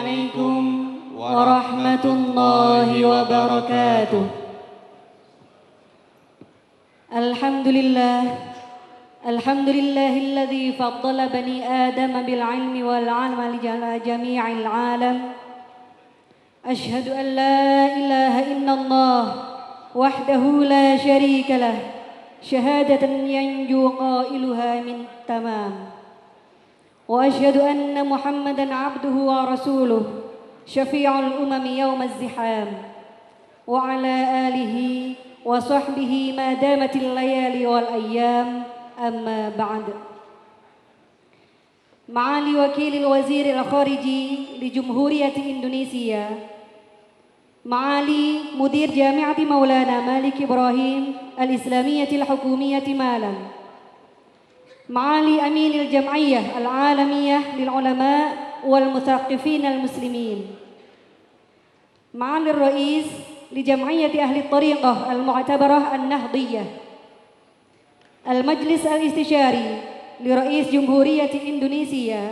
عليكم ورحمة الله وبركاته. الحمد لله الذي فضل بني آدم بالعلم والعمل على جميع العالم. أشهد أن لا إله إلا الله وحده لا شريك له شهادة ينجو قائلها من تمام. وأشهد أن محمدًا عبده ورسوله شفيع الأمم يوم الزحام، وعلى آله وصحبه ما دامت الليالي والأيام. أما بعد. معالي وكيل الوزير الخارجي لجمهورية إندونيسيا، معالي مدير جامعة مولانا مالك إبراهيم الإسلامية الحكومية مالا، معالي أمين الجمعية العالمية للعلماء والمثقفين المسلمين، معالي الرئيس لجمعية أهل الطريقة المعتبرة النهضية، المجلس الاستشاري لرئيس جمهورية إندونيسيا،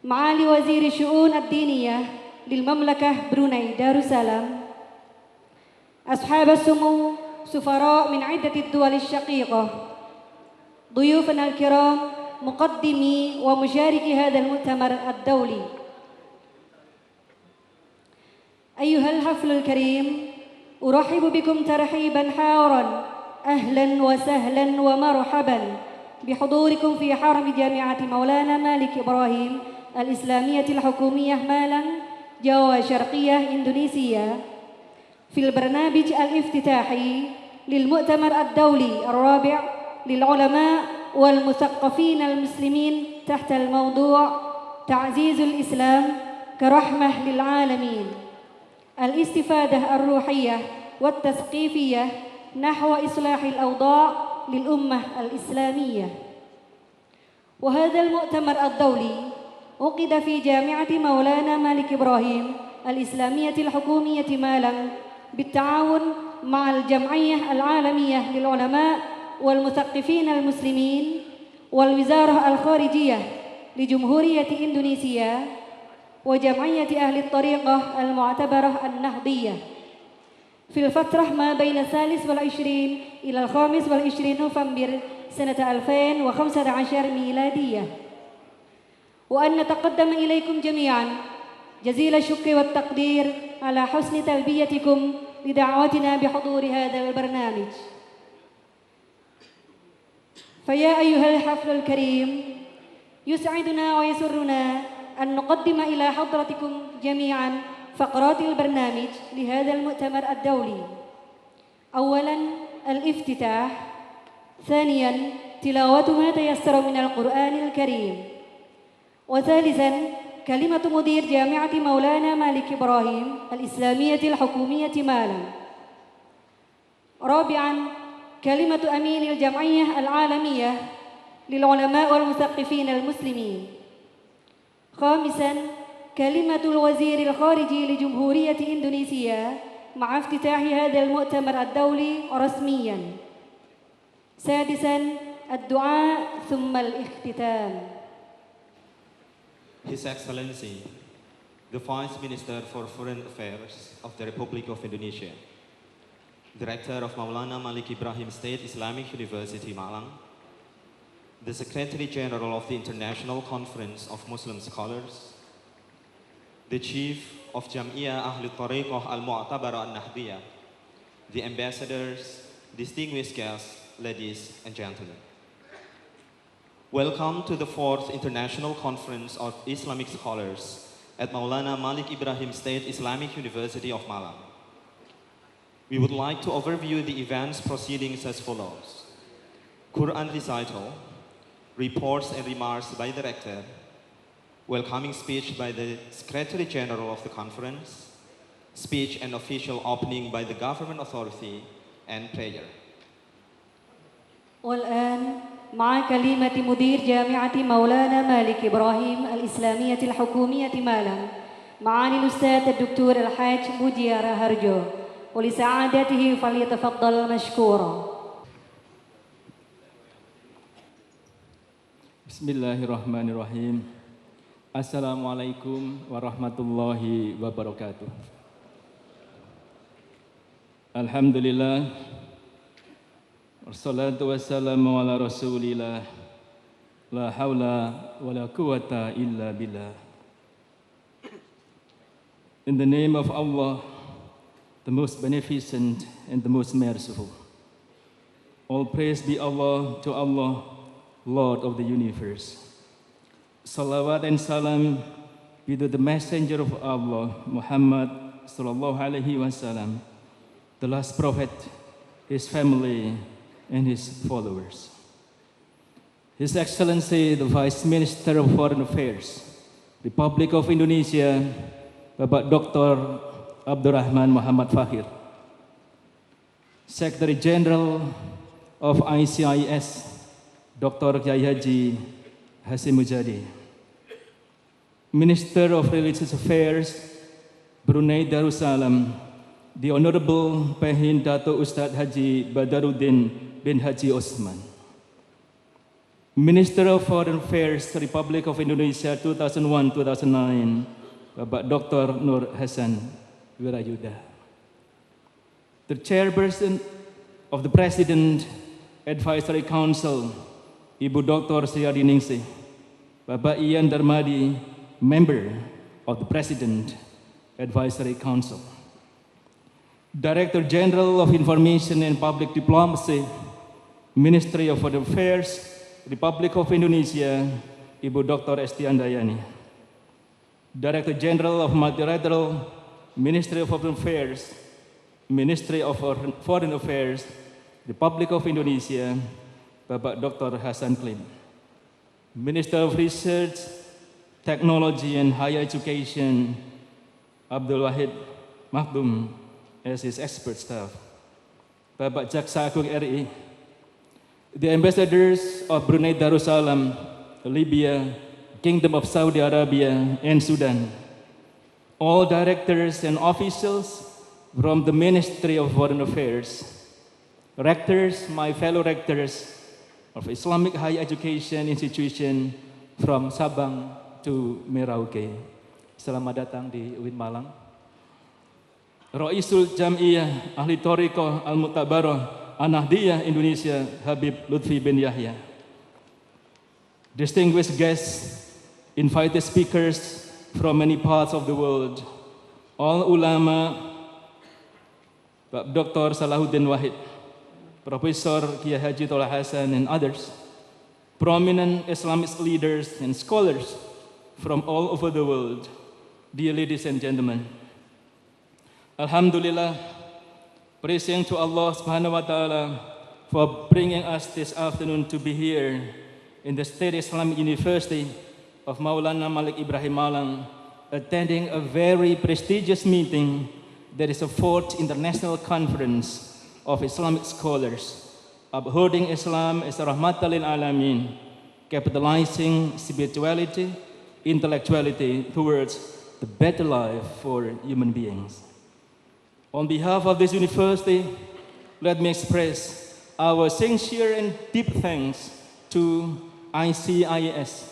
معالي وزير الشؤون الدينية للمملكة بروناي دارussalam، أصحاب السمو سفراء من عدة الدول الشقيقة، ضيوفنا الكرام مقدمي ومشاركي هذا المؤتمر الدولي. أيها الحفل الكريم، أرحب بكم ترحيبا حارا، أهلا وسهلا ومرحبا بحضوركم في حرم جامعة مولانا مالك إبراهيم الإسلامية الحكومية مالا، جاوا شرقية إندونيسيا، في البرنامج الافتتاحي للمؤتمر الدولي الرابع للعلماء والمثقفين المسلمين تحت الموضوع تعزيز الإسلام كرحمة للعالمين، الاستفادة الروحية والتثقيفية نحو إصلاح الأوضاع للأمة الإسلامية. وهذا المؤتمر الدولي عقد في جامعة مولانا مالك إبراهيم الإسلامية الحكومية مالا بالتعاون مع الجمعية العالمية للعلماء والمثقفين المسلمين والوزارة الخارجية لجمهورية إندونيسيا وجمعية أهل الطريقة المعتبرة النهضية في الفترة ما بين 23 إلى 25 نوفمبر سنة 2015 ميلادية. وأن نتقدم إليكم جميعا جزيل الشكر والتقدير على حسن تلبيتكم لدعوتنا بحضور هذا البرنامج. فيا أيها الحفل الكريم، يسعدنا ويسرنا أن نقدم إلى حضرتكم جميعا فقرات البرنامج لهذا المؤتمر الدولي. أولا الافتتاح، ثانيا تلاوة ما تيسر من القرآن الكريم، وثالثا كلمة مدير جامعة مولانا مالك إبراهيم الإسلامية الحكومية مالا، رابعا كلمة أمين الجمعية العالمية للعلماء والمثقفين المسلمين، خامسا كلمة الوزير الخارجي لجمهورية إندونيسيا مع افتتاح هذا المؤتمر الدولي رسميا، سادسا الدعاء ثم الاختتام. His Excellency, the Vice Minister for Foreign Affairs of the Republic of Indonesia, Director of Maulana Malik Ibrahim State Islamic University Malang, the Secretary General of the International Conference of Muslim Scholars, the Chief of Jam'iyah Ahli Tariqah Al-Mu'tabara Al-Nahdiyah, the ambassadors, distinguished guests, ladies and gentlemen. Welcome to the 4th International Conference of Islamic Scholars at Maulana Malik Ibrahim State Islamic University of Malang. We would like to overview the event's proceedings as follows: Quran recital, reports and remarks by the Rector, welcoming speech by the Secretary General of the Conference, speech and official opening by the Government Authority, and prayer. والآن مع كلمة مدير جامعة مولانا مالك إبراهيم الإسلامية الحكومية مالا، معالي الأستاذ الدكتور الحاج بوديارا هرجو، ولسعادته فليتفضل مشكورا. Bismillahirrahmanirrahim. Assalamualaikum warahmatullahi wabarakatuh. Alhamdulillah, wassalatu wassalamu ala rasulillah, la hawla wa la quwata illa billah. In the name of Allah, the most beneficent and the most merciful. All praise be to Allah, Lord of the universe. Salawat and salam be to the messenger of Allah, Muhammad sallallahu alaihi wasallam, the last prophet, his family, and his followers. His Excellency, the Vice Minister of Foreign Affairs, Republic of Indonesia, Bapak Dr. Abdurrahman Muhammad Fakhir, Secretary General of ICIS, Dr. Kiai Haji Hasyim Mujadi, Minister of Religious Affairs, Brunei Darussalam, the Honorable Pehin Dato Ustadz Haji Badaruddin bin Haji Osman, Minister of Foreign Affairs, Republic of Indonesia 2001-2009, Bapak Dr. Nur Hasan Wirayuda, the Chairperson of the President Advisory Council, Ibu Dr. Sriadi Ningsih, Bapak Ian Darmadi, Member of the President Advisory Council, Director General of Information and Public Diplomacy, Ministry of Foreign Affairs, Republic of Indonesia, Ibu Dr. Esti Andayani, Director General of Multilateral, Ministry of Foreign Affairs, Ministry of Foreign Affairs, Republic of Indonesia, Bapak Dr. Hasan Klim, Minister of Research, Technology and Higher Education, Abdul Wahid Makdum, as his expert staff, Bapak Jaksa Agung RI, the ambassadors of Brunei Darussalam, Libya, Kingdom of Saudi Arabia, and Sudan, all directors and officials from the Ministry of Foreign Affairs, rectors, my fellow rectors of Islamic Higher Education Institution from Sabang to Merauke. Selamat datang di UIN Malang. Raisul Jam'iyah Ahli Thariqah Al-Mu'tabarah An-Nahdiyah Indonesia Habib Lutfi bin Yahya, distinguished guests, invited speakers from many parts of the world, all ulama, Dr. Salahuddin Wahid, Professor Kiai Haji Tola Hasan and others, prominent Islamic leaders and scholars from all over the world, dear ladies and gentlemen. Alhamdulillah, praising to Allah subhanahu wa ta'ala for bringing us this afternoon to be here in the State Islamic University of Maulana Malik Ibrahim Malang, attending a very prestigious meeting that is the 4th International Conference of Islamic Scholars, upholding Islam as a rahmatan lil alamin, capitalizing spirituality, intellectuality towards the better life for human beings. On behalf of this university, let me express our sincere and deep thanks to ICIS,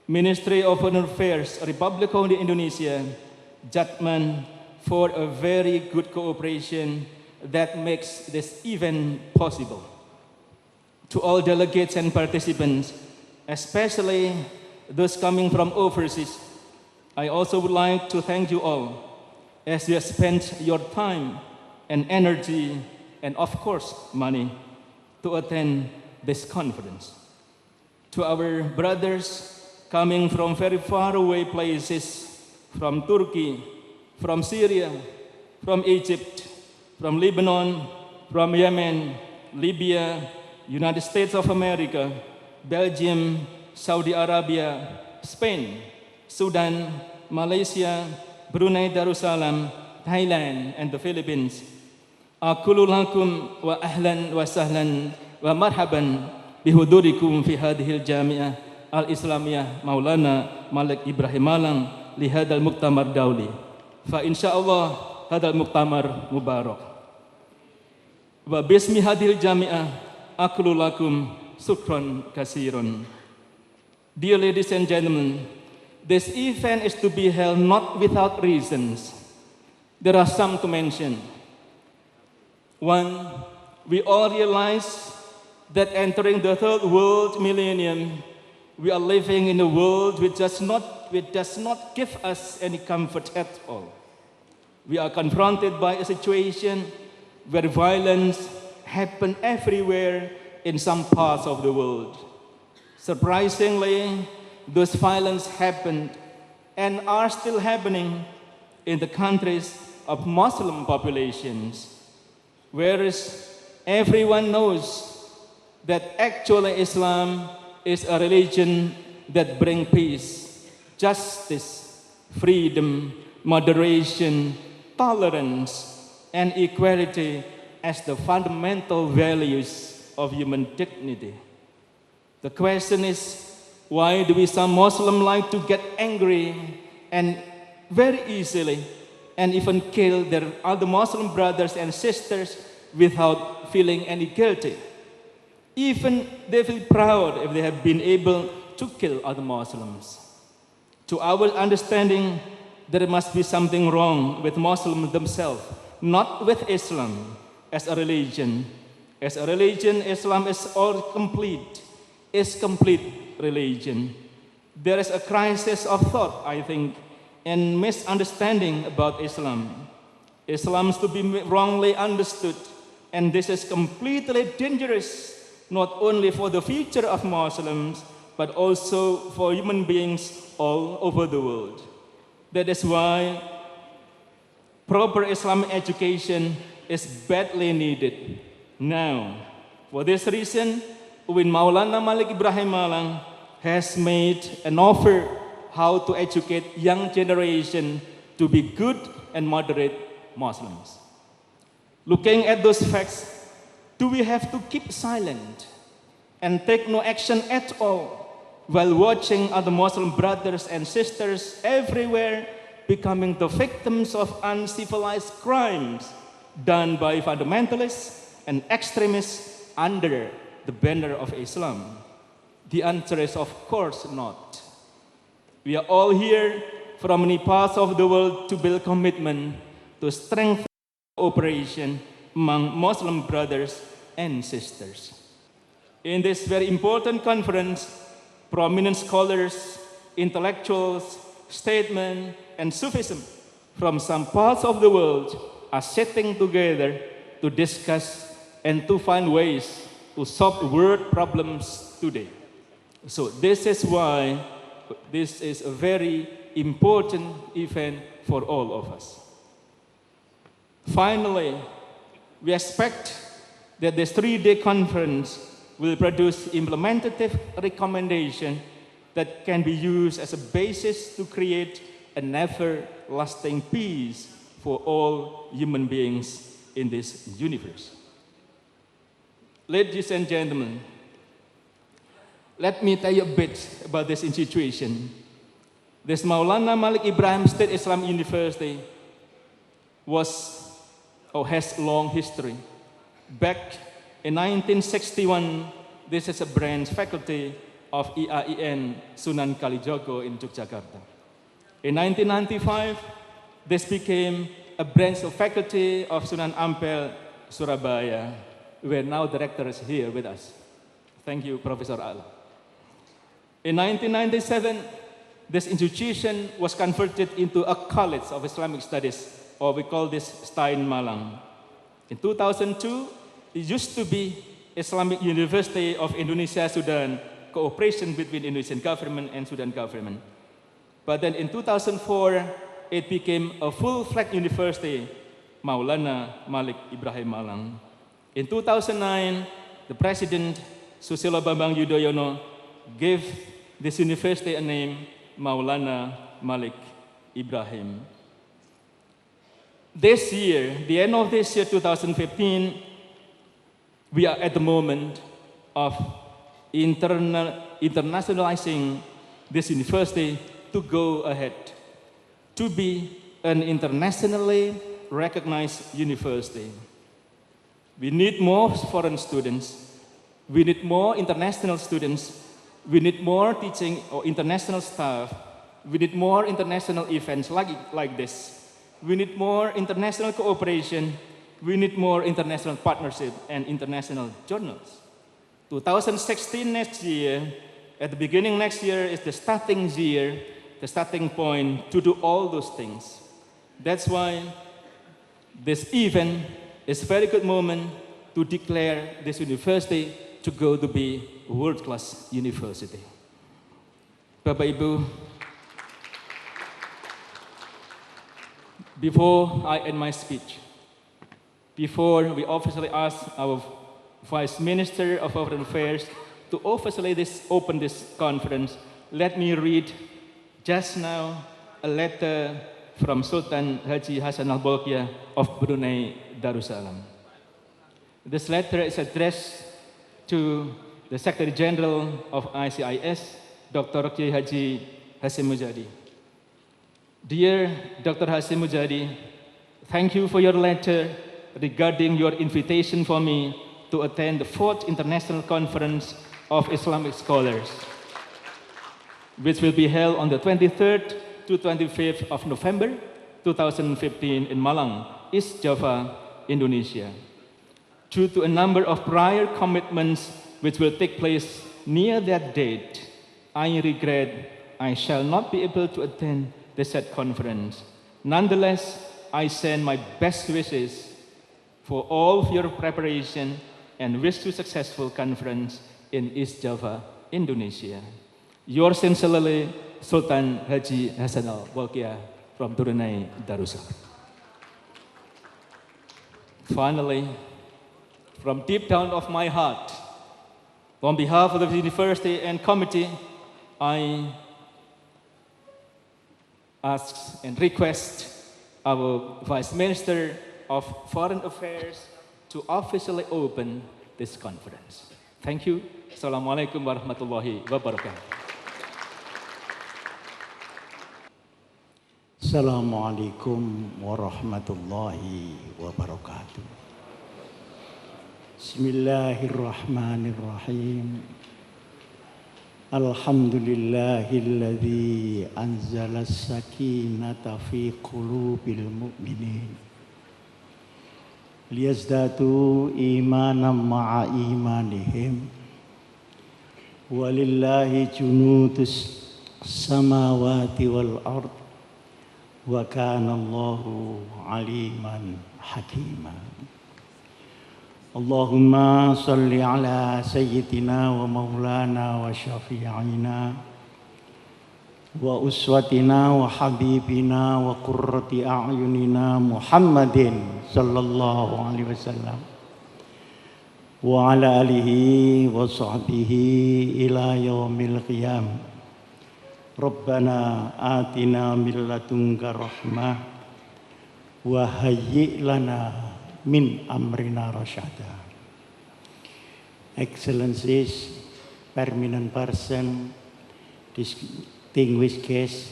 Ministry of Foreign Affairs, Republic of Indonesia, Jatman, for a very good cooperation that makes this event possible. To all delegates and participants, especially those coming from overseas, I also would like to thank you all as you have spent your time and energy and of course money to attend this conference. To our brothers coming from very far away places, from Turkey, from Syria, from Egypt, from Lebanon, from Yemen, Libya, United States of America, Belgium, Saudi Arabia, Spain, Sudan, Malaysia, Brunei Darussalam, Thailand, and the Philippines. Aqulu lakum wa ahlan wa sahlan wa marhaban bihudurikum fi hadhil jami'ah al-islamiyah Maulana Malik Ibrahim Malang li hadal muktamar dauli. Fa insyaallah hadal muktamar mubarak. Wa bismi hadhil jami'ah aqulu lakum syukran kasiran. Dear ladies and gentlemen, This event is to be held not without reasons. There are some to mention. One, we all realize that entering the third world millennium, we are living in a world which does not give us any comfort at all. We are confronted by a situation where violence happens everywhere in some parts of the world. Surprisingly, those violence happened and are still happening in the countries of Muslim populations, whereas everyone knows that actually Islam is a religion that brings peace, justice, freedom, moderation, tolerance, and equality as the fundamental values of human dignity. The question is, why do some Muslims like to get angry and very easily and even kill their other Muslim brothers and sisters without feeling any guilty? Even they feel proud if they have been able to kill other Muslims. To our understanding, there must be something wrong with Muslims themselves, not with Islam as a religion. As a religion, Islam is complete religion. There is a crisis of thought, I think, and misunderstanding about Islam. Islam is to be wrongly understood, and this is completely dangerous, not only for the future of Muslims, but also for human beings all over the world. That is why proper Islamic education is badly needed now. For this reason, UIN Maulana Malik Ibrahim Malang has made an offer how to educate young generation to be good and moderate Muslims. Looking at those facts, do we have to keep silent and take no action at all while watching other Muslim brothers and sisters everywhere becoming the victims of uncivilized crimes done by fundamentalists and extremists under the banner of Islam? The answer is of course not. We are all here from many parts of the world to build commitment to strengthen cooperation among Muslim brothers and sisters. In this very important conference, prominent scholars, intellectuals, statesmen, and Sufism from some parts of the world are sitting together to discuss and to find ways to solve world problems today. So this is why this is a very important event for all of us. Finally, we expect that this 3-day conference will produce implementative recommendations that can be used as a basis to create an everlasting peace for all human beings in this universe. Ladies and gentlemen, let me tell you a bit about this institution. This Maulana Malik Ibrahim State Islamic University has long history. Back in 1961, this is a branch faculty of IAIN Sunan Kalijogo in Yogyakarta. In 1995, this became a branch of faculty of Sunan Ampel, Surabaya, where now director is here with us. Thank you, Professor Al. In 1997, this institution was converted into a college of Islamic studies, or we call this Stein Malang. In 2002, it used to be Islamic University of Indonesia Sudan, cooperation between Indonesian government and Sudan government. But then in 2004, it became a full-fledged university, Maulana Malik Ibrahim Malang. In 2009, the President, Susilo Bambang Yudhoyono, gave this university a name, Maulana Malik Ibrahim. This year, the end of this year, 2015, we are at the moment of internationalizing this university to go ahead, to be an internationally recognized university. We need more foreign students. We need more international students. We need more teaching or international staff We need more international events like this. We need more international cooperation. We need more international partnership and international journals. 2016 next year, at the beginning next year is the starting year, the starting point to do all those things. That's why this event is a very good moment to declare this university to go to be a world-class university. Bapak Ibu, before I end my speech, before we officially ask our Vice Minister of Foreign Affairs to officially open this conference, let me read just now a letter from Sultan Haji Hassan Al-Bolkiah of Brunei Darussalam. This letter is addressed to the Secretary General of ICIS, Dr. Kiai Haji Hasyim Muzadi. Dear Dr. Hasyim Muzadi, thank you for your letter regarding your invitation for me to attend the 4th International Conference of Islamic Scholars, which will be held on the 23rd to 25th of November 2015 in Malang, East Java, Indonesia. Due to a number of prior commitments which will take place near that date, I regret I shall not be able to attend the said conference. Nonetheless, I send my best wishes for all of your preparation and wish you successful conference in East Java, Indonesia. Yours sincerely, Sultan Haji Hassan Al-Bolkiah from Brunei Darussalam. Finally, from deep down of my heart, on behalf of the university and committee, I ask and request our Vice Minister of Foreign Affairs to officially open this conference. Thank you. Assalamualaikum warahmatullahi wabarakatuh. Assalamualaikum warahmatullahi wabarakatuh. Bismillahirrahmanirrahim. Alhamdulillahilladzi anzala as-sakinata fi qulubil mu'minin liyazdadu imanan ma'a imanihim walillahi junudus samawati wal ard wa kana Allahu aliman hakima. Allahumma salli ala sayyidina wa maulana wa syafi'ina wa uswatina wa habibina wa qurrati a'yunina Muhammadin sallallahu alaihi wasallam wa ala alihi wa sahbihi ila yaumil qiyam. Rabbana atina min ladunka rahmah wa hayyi' lana min amrina rasyada. Excellencies, permanent person, distinguished guests,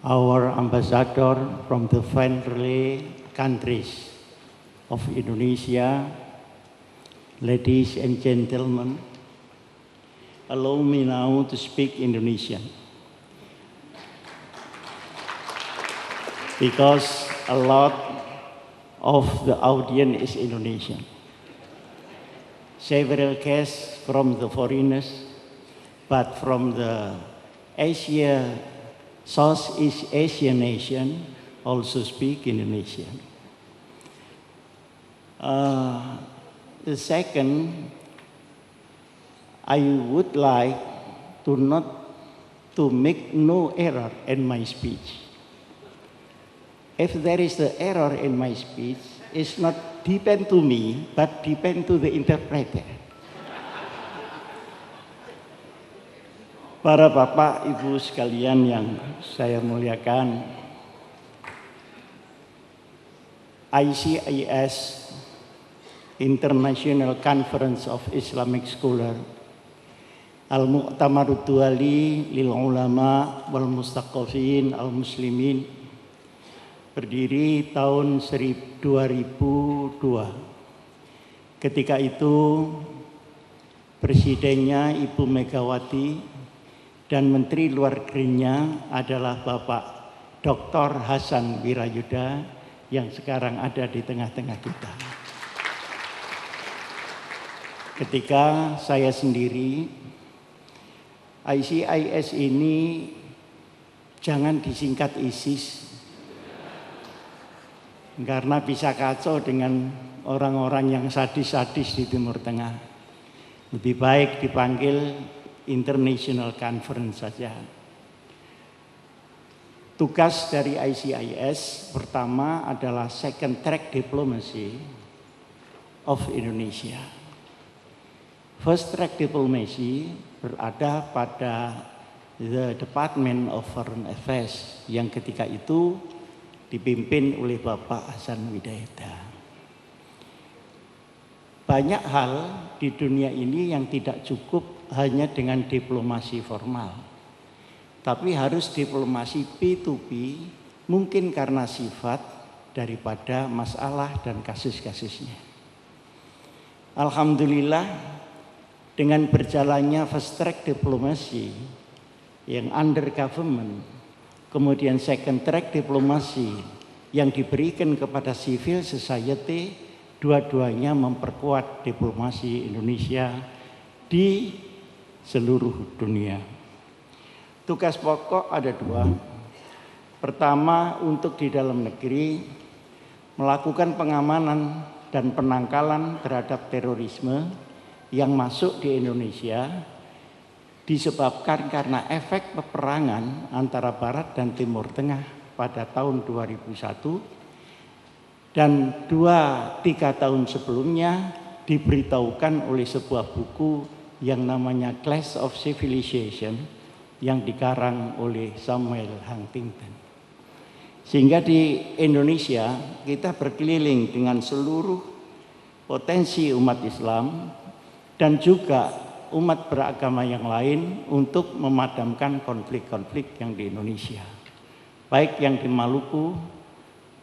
our ambassador from the friendly countries of Indonesia, ladies and gentlemen, allow me now to speak Indonesian because a lot of the audience is Indonesian. Several guests from the foreigners, but from the Asia, Southeast Asian nation also speak Indonesian. The second, I would like to make no error in my speech. If there is the error in my speech, it's not depend to me, but depend to the interpreter. Para bapak, ibu sekalian yang saya muliakan, ICIS, International Conference of Islamic Scholars, Al-Mu'tamarud Duali lil Ulama wal Mustaqafin al-Muslimin, berdiri tahun 2002. Ketika itu presidennya Ibu Megawati dan Menteri Luar Negerinya adalah Bapak Dr. Hasan Wirayuda yang sekarang ada di tengah-tengah kita. Ketika saya sendiri, ICIS ini jangan disingkat ISIS, karena bisa kacau dengan orang-orang yang sadis-sadis di Timur Tengah. Lebih baik dipanggil International Conference saja. Tugas dari ICIS pertama adalah second track diplomacy of Indonesia. First track diplomacy berada pada the Department of Foreign Affairs yang ketika itu dipimpin oleh Bapak Hasan Wirayuda. Banyak hal di dunia ini yang tidak cukup hanya dengan diplomasi formal, tapi harus diplomasi P2P, mungkin karena sifat daripada masalah dan kasus-kasusnya. Alhamdulillah, dengan berjalannya first track diplomasi yang under government, kemudian second track diplomasi yang diberikan kepada civil society, dua-duanya memperkuat diplomasi Indonesia di seluruh dunia. Tugas pokok ada dua. Pertama, untuk di dalam negeri melakukan pengamanan dan penangkalan terhadap terorisme yang masuk di Indonesia disebabkan karena efek peperangan antara Barat dan Timur Tengah pada tahun 2001 dan 2-3 tahun sebelumnya diberitahukan oleh sebuah buku yang namanya Clash of Civilization yang dikarang oleh Samuel Huntington. Sehingga di Indonesia kita berkeliling dengan seluruh potensi umat Islam dan juga umat beragama yang lain untuk memadamkan konflik-konflik yang di Indonesia. Baik yang di Maluku,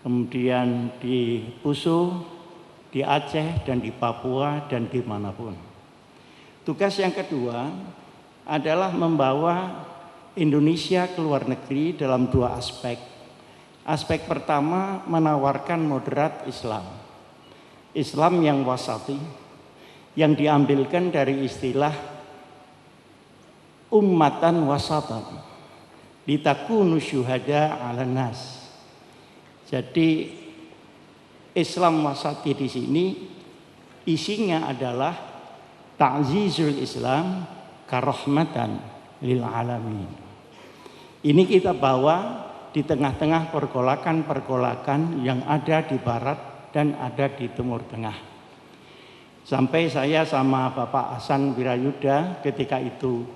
kemudian di Poso, di Aceh, dan di Papua, dan dimanapun. Tugas yang kedua adalah membawa Indonesia ke luar negeri dalam dua aspek. Aspek pertama, menawarkan moderat Islam. Islam yang wasati, yang diambilkan dari istilah ummatan wasatan, litakunu syuhada 'alan nas. Jadi Islam wasati di sini isinya adalah ta'zizul Islam karahmatan lil alamin. Ini kita bawa di tengah-tengah pergolakan-pergolakan yang ada di barat dan ada di Timur Tengah. Sampai saya sama Bapak Hasan Wirayuda ketika itu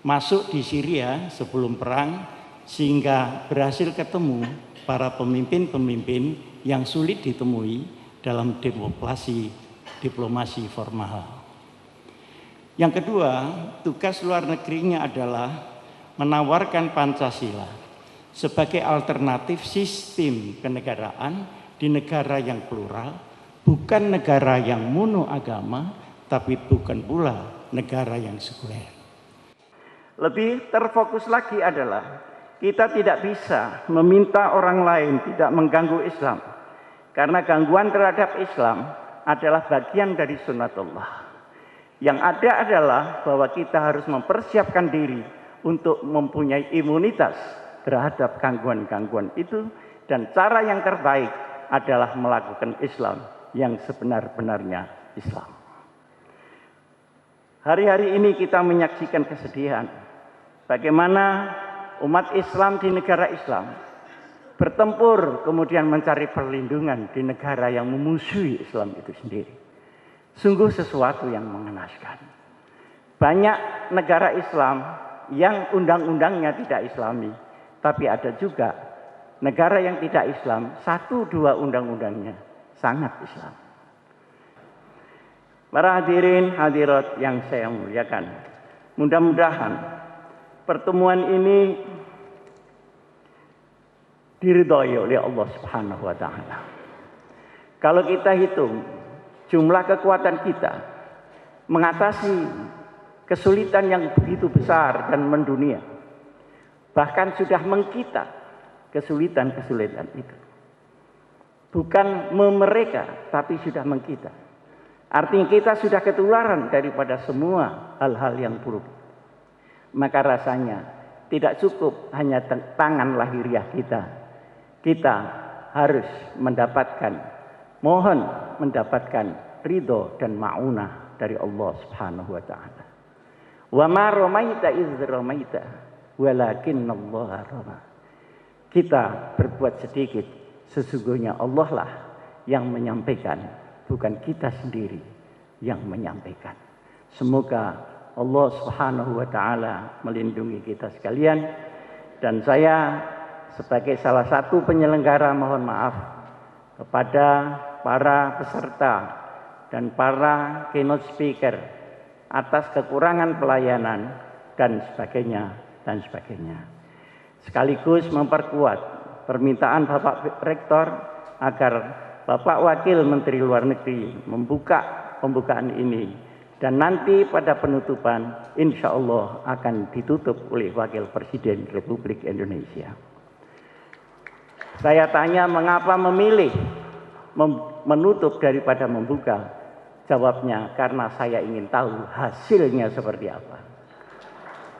masuk di Syria sebelum perang, sehingga berhasil ketemu para pemimpin-pemimpin yang sulit ditemui dalam diplomasi formal. Yang kedua, tugas luar negerinya adalah menawarkan Pancasila sebagai alternatif sistem kenegaraan di negara yang plural, bukan negara yang monoagama, tapi bukan pula negara yang sekuler. Lebih terfokus lagi adalah kita tidak bisa meminta orang lain tidak mengganggu Islam, karena gangguan terhadap Islam adalah bagian dari sunnatullah. Yang ada adalah bahwa kita harus mempersiapkan diri untuk mempunyai imunitas terhadap gangguan-gangguan itu, dan cara yang terbaik adalah melakukan Islam yang sebenar-benarnya Islam. Hari-hari ini kita menyaksikan kesedihan bagaimana umat Islam di negara Islam bertempur kemudian mencari perlindungan di negara yang memusuhi Islam itu sendiri. Sungguh sesuatu yang mengenaskan. Banyak negara Islam yang undang-undangnya tidak Islami, tapi ada juga negara yang tidak Islam, 1-2 undang-undangnya sangat Islam. Para hadirin hadirat yang saya muliakan, mudah-mudahan pertemuan ini diridhoi oleh Allah Subhanahu wa taala. Kalau kita hitung jumlah kekuatan kita mengatasi kesulitan yang begitu besar dan mendunia. Bahkan sudah mengkita kesulitan-kesulitan itu. Bukan mereka, tapi sudah mengkita. Artinya kita sudah ketularan daripada semua hal-hal yang buruk. Maka rasanya tidak cukup hanya tangan lahiriah kita. Kita harus mohon mendapatkan ridho dan ma'unah dari Allah Subhanahu wa taala. Wa ma ramaita idz ramaita walakinnallaha rama. Kita berbuat sedikit, sesungguhnya Allah lah yang menyampaikan, bukan kita sendiri yang menyampaikan. Semoga Allah Subhanahu wa taala melindungi kita sekalian, dan saya sebagai salah satu penyelenggara mohon maaf kepada para peserta dan para keynote speaker atas kekurangan pelayanan dan sebagainya dan sebagainya. Sekaligus memperkuat permintaan Bapak Rektor agar Bapak Wakil Menteri Luar Negeri membuka pembukaan ini, dan nanti pada penutupan insya Allah akan ditutup oleh Wakil Presiden Republik Indonesia. Saya tanya mengapa memilih menutup daripada membuka? Jawabnya karena saya ingin tahu hasilnya seperti apa,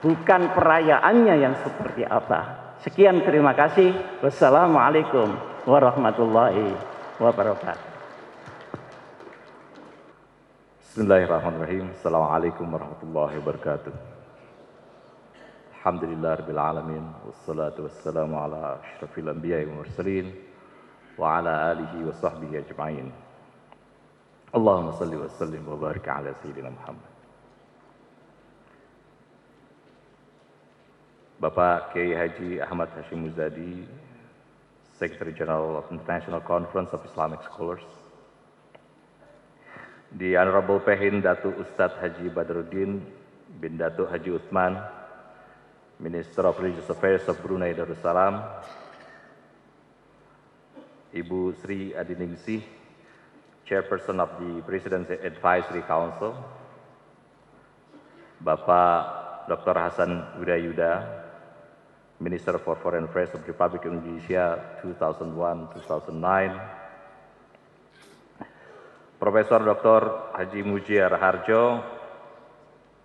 bukan perayaannya yang seperti apa. Sekian, terima kasih. Wassalamualaikum warahmatullahi wabarakatuh. Bismillahirrahmanirrahim. Assalamualaikum warahmatullahi wabarakatuh. Alhamdulillah rabbil alamin, wassalatu wassalamu ala asyrafil anbiya'i wal mursalin wa ala alihi wa sahbihi ajma'in. Allahumma salli wa sallim wa barik ala sayyidina Muhammad. Bapak Kiai Haji Ahmad Hashim Muzadi, Secretary General of International Conference of Islamic Scholars, The Honorable Pehin Datuk Ustadz Haji Badruddin bin Datuk Haji Uthman, Minister of Religious Affairs of Brunei Darussalam, Ibu Sri Adiningsih, Chairperson of the Presidency Advisory Council, Bapak Dr. Hasan Widayuda, Minister for Foreign Affairs of the Republic of Indonesia 2001-2009, Profesor Dr. Haji Mujiar Harjo,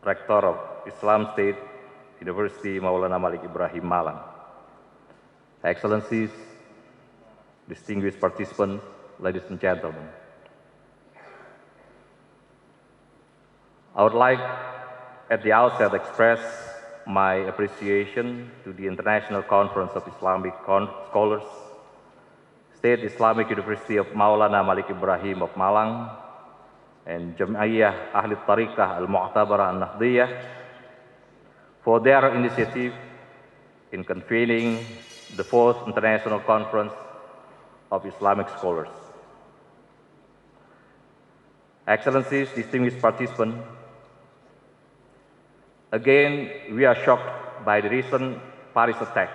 Rector of Islam State University Maulana Malik Ibrahim Malang, Excellencies, distinguished participants, ladies and gentlemen. I would like at the outset express my appreciation to the International Conference of Islamic Scholars, State Islamic University of Maulana Malik Ibrahim of Malang, and Jam'iyah Ahli Tariqah Al-Mu'tabarah Al-Nahdiyah for their initiative in convening the 4th International Conference of Islamic Scholars. Excellencies, distinguished participants, again, we are shocked by the recent Paris attack.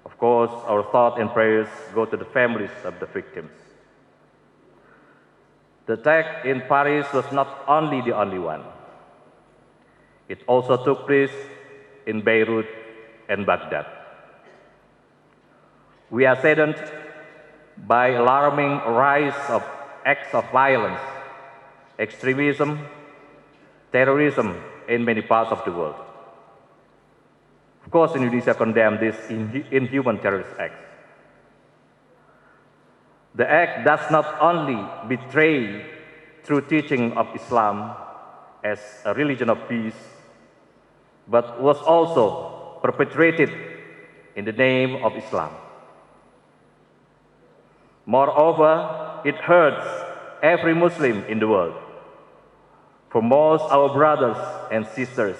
Of course, our thoughts and prayers go to the families of the victims. The attack in Paris was not only the only one. It also took place in Beirut and Baghdad. We are saddened by alarming rise of acts of violence, extremism, terrorism in many parts of the world. Of course, Indonesia condemns this inhuman terrorist acts. The act does not only betray true teaching of Islam as a religion of peace, but was also perpetrated in the name of Islam. Moreover, it hurts every Muslim in the world. For most our brothers and sisters